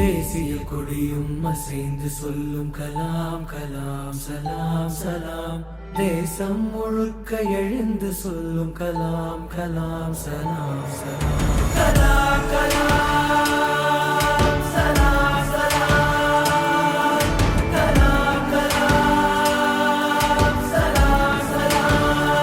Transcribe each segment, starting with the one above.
தேசிய கொடியும் அசைந்து சொல்லும் கலாம் கலாம் சலாம் சலாம். தேசம் முழுக்க எழுந்து சொல்லும் கலாம் கலாம் சலாம் சலாம். கலாம் கலாம் சலாம் சலாம். கலாம் கலாம் சலாம் சலாம்.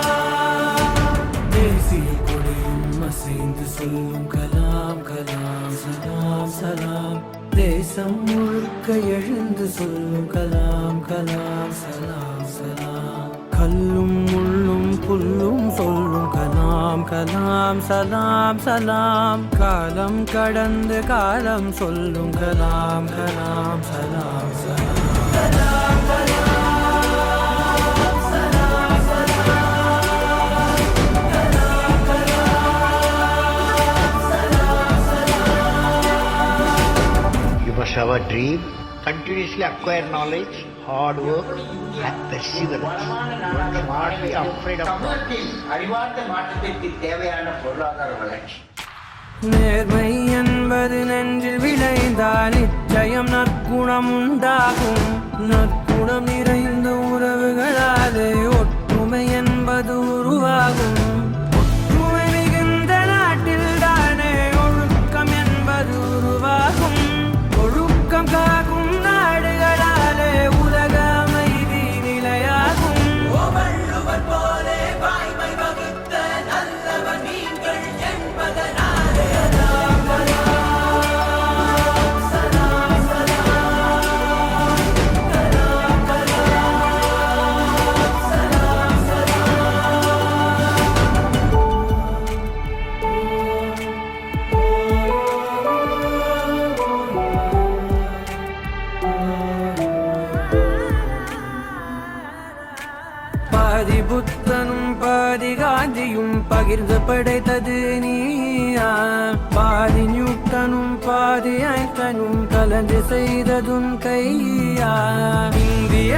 தேசிய கொடியும் அசைந்து சொல்லும் கலாம் கலாம் சலாம் சலாம். தேசம் முழுக்க எழுந்து சொல்லும் கலாம் கலாம் சலாம் சலாம். கல்லும் முள்ளும் புல்லும் சொல்லும் கலாம் கலாம் சலாம் சலாம். காலம் கடந்து காலம் சொல்லும் கலாம் கலாம் சலாம் சலாம். கலாம் கலாம் சலாம் சலாம். கலாம் கலாம் சலாம் சலாம். You must have a dream, continuously acquire knowledge, hard work and perseverance. Don't not be afraid of அறிவார்ந்த மாற்றத்திற்கு தேவையான பொருளாதார வளர்ச்சி. நேர்மை என்பது நெஞ்சில் விளைந்தால் நிச்சயம் நற்குணம் உண்டாகும். நற்குணம் நிறைந்த உறவுகளாலே ஒற்றுமை என்பது உருவாகும். ஒற்றுமை மிகுந்த நாட்டில் தானே ஒழுக்கம் என்பது உருவாகும். ஒழுக்கம் காக்கும் நாடுகளாலே உலக அமைதி நிலையாகும். வள்ளுவர் போலே வாய்மை வகுத்த நல்லவன் நீங்கள் என்பதனாலே. கலாம் கலாம் சலாம் சலாம். கலாம் கலாம் சலாம் பாதி புத்தனும் பாதி காந்தியும் பகிர்ந்து படைத்தது நீயா. பாதி நியூட்டனும் பாதி ஐன்ஸ்டைனும் கலந்து செய்ததும் கையா. இந்திய